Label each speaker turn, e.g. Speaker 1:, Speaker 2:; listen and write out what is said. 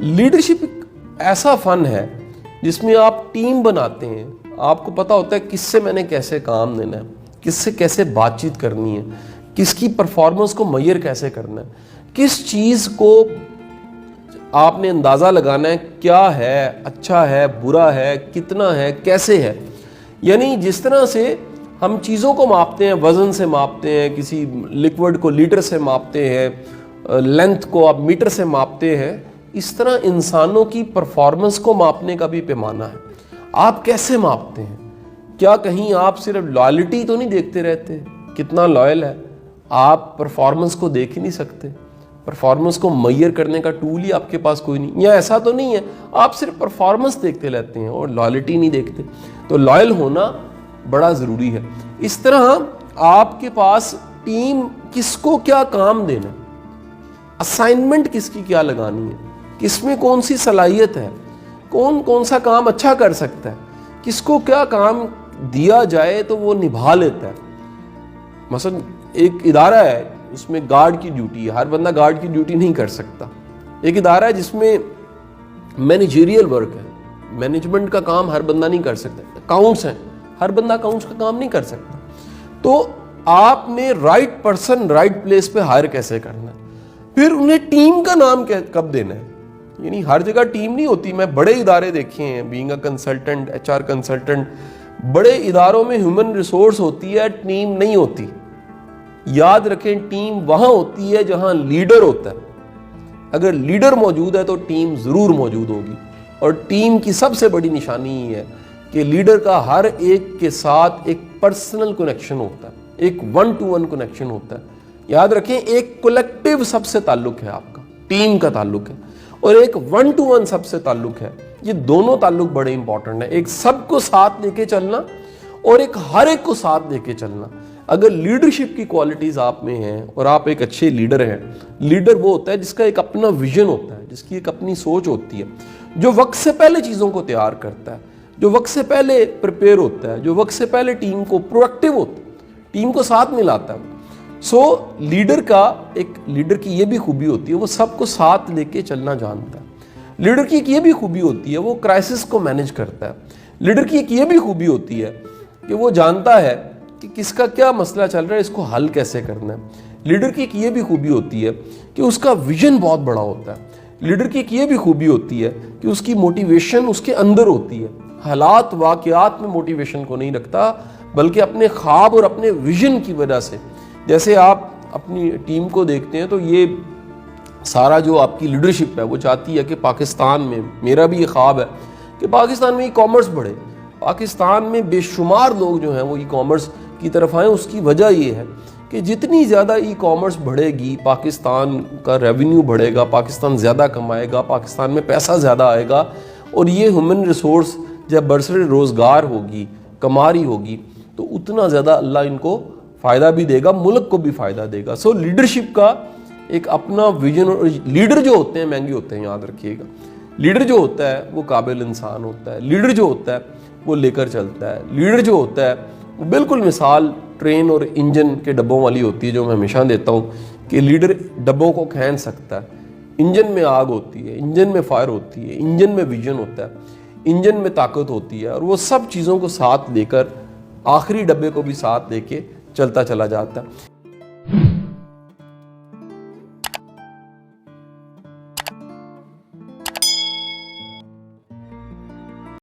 Speaker 1: Leadership ایک ایسا فن ہے جس میں آپ ٹیم بناتے ہیں. آپ کو پتہ ہوتا ہے کس سے میں نے کیسے کام لینا ہے, کس سے کیسے بات چیت کرنی ہے, کس کی پرفارمنس کو میئر کیسے کرنا ہے, کس چیز کو آپ نے اندازہ لگانا ہے کیا ہے, اچھا ہے, برا ہے, کتنا ہے, کیسے ہے. یعنی جس طرح سے ہم چیزوں کو ماپتے ہیں, وزن سے ماپتے ہیں, کسی لیکوڈ کو لیٹر سے ماپتے ہیں, لینتھ کو آپ میٹر سے ماپتے ہیں, اس طرح انسانوں کی پرفارمنس کو ماپنے کا بھی پیمانہ ہے. آپ کیسے ماپتے ہیں؟ کیا کہیں آپ صرف لائلٹی تو نہیں دیکھتے رہتے, کتنا لائل ہے؟ آپ پرفارمنس کو دیکھ ہی نہیں سکتے. پرفارمنس کو میئر کرنے کا ٹول ہی آپ کے پاس کوئی نہیں, یا ایسا تو نہیں ہے آپ صرف پرفارمنس دیکھتے رہتے ہیں اور لائلٹی نہیں دیکھتے. تو لائل ہونا بڑا ضروری ہے. اس طرح آپ کے پاس ٹیم کس کو کیا کام دینا ہے, اسائنمنٹ کس کی کیا لگانی ہے, کس میں کون سی صلاحیت ہے, کون سا کام اچھا کر سکتا ہے, کس کو کیا کام دیا جائے تو وہ نبھا لیتا ہے. مثلا ایک ادارہ ہے, اس میں گارڈ کی ڈیوٹی ہے, ہر بندہ گارڈ کی ڈیوٹی نہیں کر سکتا. ایک ادارہ ہے جس میں مینیجریل ورک ہے, مینجمنٹ کا کام ہر بندہ نہیں کر سکتا. اکاؤنٹس ہیں, ہر بندہ اکاؤنٹس کا کام نہیں کر سکتا. تو آپ نے رائٹ پرسن رائٹ پلیس پہ ہائر کیسے کرنا ہے, پھر انہیں ٹیم کا نام کب دینا ہے. یعنی ہر جگہ ٹیم نہیں ہوتی. میں بڑے ادارے دیکھے ہیں, being a consultant, H R consultant, بڑے اداروں میں ہیومن ریسورس ہوتی ہے, ٹیم نہیں ہوتی. یاد رکھیں ٹیم وہاں ہوتی ہے جہاں لیڈر ہوتا ہے. اگر لیڈر موجود ہے تو ٹیم ضرور موجود ہوگی. اور ٹیم کی سب سے بڑی نشانی یہ ہے کہ لیڈر کا ہر ایک کے ساتھ ایک پرسنل کنیکشن ہوتا ہے, ایک ون ٹو ون کنیکشن ہوتا ہے. یاد رکھیں ایک کولیکٹیو سب سے تعلق ہے آپ کا, ٹیم کا تعلق ہے, اور ایک ون ٹو ون سب سے تعلق ہے. یہ دونوں تعلق بڑے امپورٹنٹ ہیں, ایک سب کو ساتھ لے کے چلنا اور ایک ہر ایک کو ساتھ لے کے چلنا. اگر لیڈرشپ کی کوالٹیز آپ میں ہیں اور آپ ایک اچھے لیڈر ہیں, لیڈر وہ ہوتا ہے جس کا ایک اپنا ویژن ہوتا ہے, جس کی ایک اپنی سوچ ہوتی ہے, جو وقت سے پہلے چیزوں کو تیار کرتا ہے, جو وقت سے پہلے پریپیئر ہوتا ہے, جو وقت سے پہلے ٹیم کو پرویکٹیو ہوتا ہے, ٹیم کو ساتھ ملاتا ہے. لیڈر کی یہ بھی خوبی ہوتی ہے, وہ سب کو ساتھ لے کے چلنا جانتا ہے. لیڈر کی ایک یہ بھی خوبی ہوتی ہے, وہ کرائسس کو مینیج کرتا ہے. لیڈر کی ایک یہ بھی خوبی ہوتی ہے کہ وہ جانتا ہے کہ کس کا کیا مسئلہ چل رہا ہے, اس کو حل کیسے کرنا ہے. لیڈر کی ایک یہ بھی خوبی ہوتی ہے کہ اس کا ویژن بہت بڑا ہوتا ہے. لیڈر کی ایک یہ بھی خوبی ہوتی ہے کہ اس کی موٹیویشن اس کے اندر ہوتی ہے. حالات واقعات میں موٹیویشن کو نہیں رکھتا, بلکہ اپنے خواب اور اپنے ویژن کی وجہ سے. جیسے آپ اپنی ٹیم کو دیکھتے ہیں تو یہ سارا جو آپ کی لیڈرشپ ہے وہ چاہتی ہے کہ پاکستان میں, میرا بھی یہ خواب ہے کہ پاکستان میں ای کامرس بڑھے, پاکستان میں بے شمار لوگ جو ہیں وہ ای کامرس کی طرف آئیں. اس کی وجہ یہ ہے کہ جتنی زیادہ ای کامرس بڑھے گی, پاکستان کا ریونیو بڑھے گا, پاکستان زیادہ کمائے گا, پاکستان میں پیسہ زیادہ آئے گا, اور یہ ہیومن ریسورس جب برسر روزگار ہوگی, کماری ہوگی, تو اتنا زیادہ اللہ ان کو فائدہ بھی دے گا, ملک کو بھی فائدہ دے گا. لیڈرشپ کا ایک اپنا ویژن, اور لیڈر جو ہوتے ہیں مہنگے ہوتے ہیں, یاد رکھیے گا. لیڈر جو ہوتا ہے وہ قابل انسان ہوتا ہے. لیڈر جو ہوتا ہے وہ لے کر چلتا ہے. لیڈر جو ہوتا ہے وہ بالکل مثال ٹرین اور انجن کے ڈبوں والی ہوتی ہے, جو میں ہمیشہ دیتا ہوں کہ لیڈر ڈبوں کو کھینچ سکتا ہے. انجن میں آگ ہوتی ہے, انجن میں فائر ہوتی ہے, انجن میں ویژن ہوتا ہے, انجن میں طاقت ہوتی ہے, اور وہ سب چیزوں کو ساتھ لے کر آخری ڈبے کو بھی ساتھ لے کے چلتا چلا جاتا ہے.